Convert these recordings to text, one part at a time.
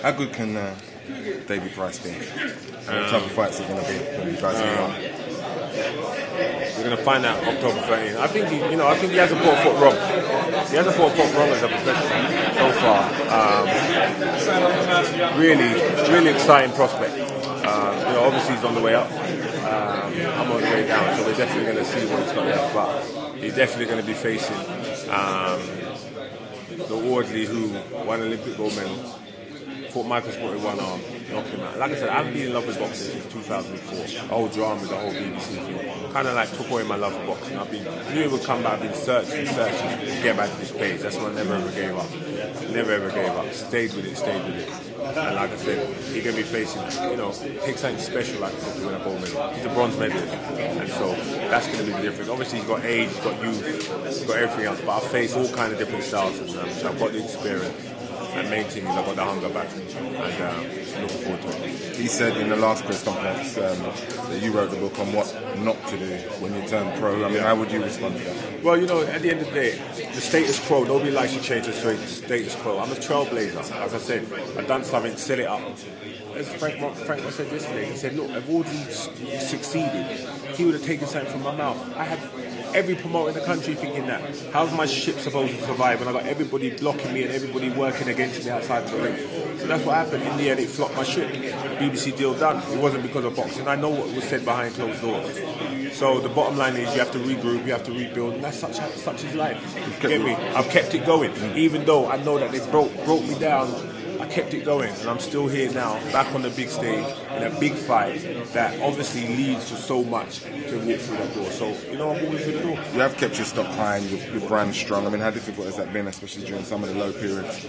How good can David Price be? What type of fights are going to be when you guys are on? We're going to find out October 13th. I think he hasn't put a foot wrong. He hasn't put a foot wrong as a professional so far. Really exciting prospect. Obviously he's on the way up. I'm on the way down, so we're definitely going to see what he's got left. But he's definitely going to be facing the Audley who won Olympic gold medal. Fought Michael Sport with one arm, knocked him out. Like I said, I've been in love with boxing since 2004. The whole drama, the whole BBC thing, kind of like took away my love for boxing. Knew it would come back. I've been searching to get back to this page. That's why I never ever gave up. Never ever gave up. Stayed with it. And like I said, he's going to be facing, take something special like this to win a gold medal. He's a bronze medalist, and so that's going to be the difference. Obviously, he's got age, he's got youth, he's got everything else. But I've faced all kinds of different styles, and I've got the experience. And main thing is I've got the hunger back, and looking forward to it. He said in the last press conference that you wrote the book on what not to do when you turn pro. I mean, how would you respond to that? Well, at the end of the day, the status quo, nobody likes to change the status quo. I'm a trailblazer. As I said, I've done something, set it up. As Frank said yesterday, he said, look, if Audley succeeded, he would have taken something from my mouth. I had every promoter in the country thinking that. How's my ship supposed to survive when I got everybody blocking me and everybody working against me outside of the ring? So that's what happened. In the end, it flopped my ship. BBC deal done. It wasn't because of boxing. I know what was said behind closed doors. So the bottom line is you have to regroup, you have to rebuild, and that's such is life. You get me? I've kept it going. Even though I know that they broke me down, I kept it going, and I'm still here now, back on the big stage, in a big fight that obviously leads to so much to walk through that door. So, I'm walking through the door. You have kept your stock high and your brand strong. I mean, how difficult has that been, especially during some of the low periods?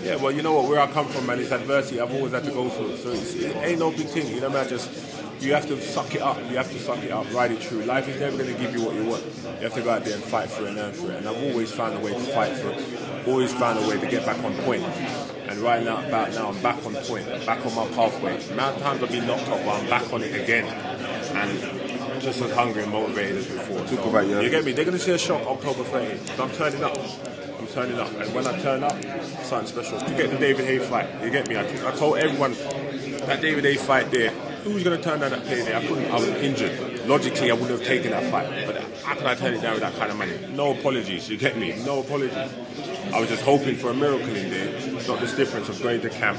Yeah, well, you know what, where I come from, man, it's adversity I've always had to go through. So it ain't no big thing, man, you have to suck it up. You have to suck it up, ride it through. Life is never going to give you what you want. You have to go out there and fight for it and earn for it. And I've always found a way to fight for it. Always found a way to get back on point. And right now, I'm back on point. I'm back on my pathway. The amount of times I've been knocked off, but I'm back on it again. And just as hungry and motivated as before. So, you get me? They're going to see a shock October 30th. I'm turning up. And when I turn up, something special. To get the David Hay fight, you get me? I told everyone that David Hay fight there, who was going to turn down that play there? I was injured. Logically, I wouldn't have taken that fight. But how can I turn it down with that kind of money? No apologies, you get me? No apologies. I was just hoping for a miracle in there. It's not this difference of going to camp,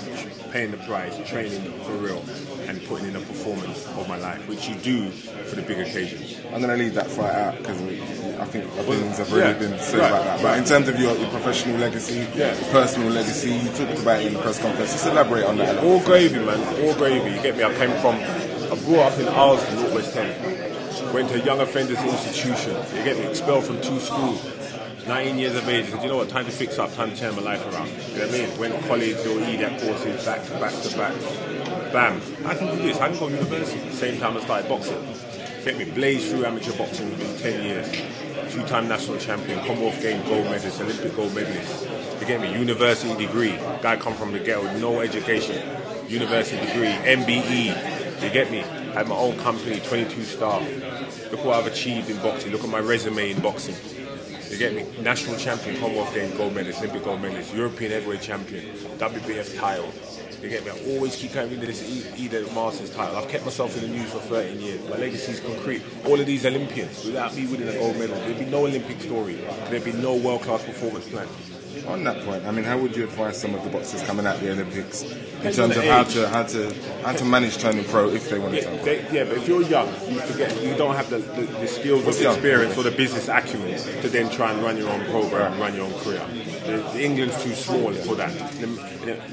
paying the price, training for real, and putting in a performance of my life, which you do for the big occasions. I'm going to leave that fight out because I think opinions have already been said about that. But in terms of your professional legacy, your personal legacy, you talked about it in the press conference. Just elaborate on that. All gravy, man. All gravy. You get me? I brought up in Audley, Northwest 10. Went to a young offenders institution. You get me? Expelled from 2 schools. 19 years of age. I said, you know what? Time to fix up. Time to turn my life around. You know what I mean? Went to college, do EDAC courses, back to back. Bam. I can do this. I can go to university. Same time I started boxing. Get me? Blazed through amateur boxing within 10 years. 2-time national champion, Commonwealth Games gold medalist, Olympic gold medalist. You get me? University degree. Guy come from the ghetto with no education. University degree, MBE. You get me? Had my own company, 22 staff. Look what I've achieved in boxing. Look at my resume in boxing. You get me? National champion, Commonwealth Games gold medalist, Olympic gold medalist, European heavyweight champion, WBF title. You get me? I always keep coming into this either Masters title. I've kept myself in the news for 13 years. My legacy is concrete. All of these Olympians, without me winning a gold medal, there'd be no Olympic story. There'd be no world-class performance plan. On that point, I mean, how would you advise some of the boxers coming out the Olympics in terms of how to manage turning pro if they want to turn pro? Yeah, but if you're young, you don't have the skills or the experience or the business acumen to then try and run your own program and run your own career. England's too small for that.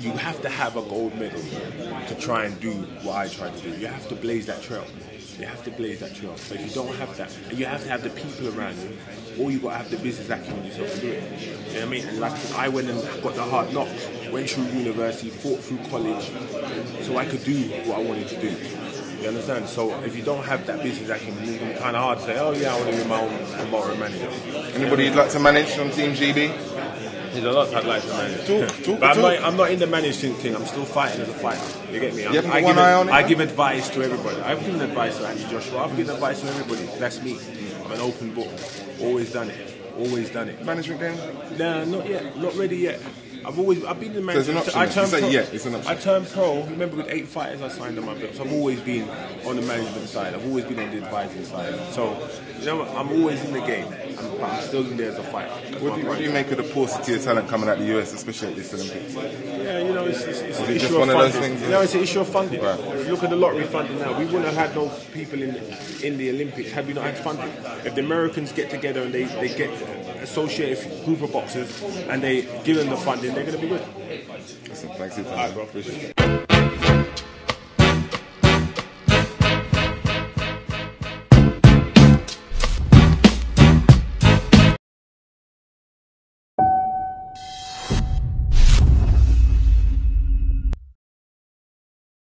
You have to have a gold medal to try and do what I try to do. You have to blaze that trail. You have to blaze that trail. But if you don't have that, and you have to have the people around you, or you got to have the business acumen yourself to do it. You know what I mean? And like I went and got the hard knocks, went through university, fought through college, so I could do what I wanted to do. You understand? So if you don't have that business acumen, it's going to be kind of hard to say, oh yeah, I want to be my own promoter manager. Anybody you'd like to manage on Team GB? There's a lot I'd like to manage. But I'm not in the managing thing. I'm still fighting as a fighter. You get me? I give advice to everybody. I've given advice to Andy Joshua. I've given advice to everybody. That's me. I'm an open book. Always done it. Always done it. Management game? No, not yet. Not ready yet. I've been in the management. So it's an option. It's an option. I turned pro. Remember, with 8 fighters, I signed on my books. I've always been on the management side. I've always been on the advising side. So, you know, I'm always in the game, but I'm still in there as a fighter. What do you make of the paucity of talent coming out of the US, especially at this Olympics? Yeah, you know, it's an just issue one of of those funding. things? You know, it's an issue of funding. Right. If you look at the lottery funding now, we wouldn't have had no people in the Olympics had we not had funding. If the Americans get together and they get associated group of boxers and they give them the funding, they're going to be good. Listen, thanks for your time. All right, bro. Appreciate it.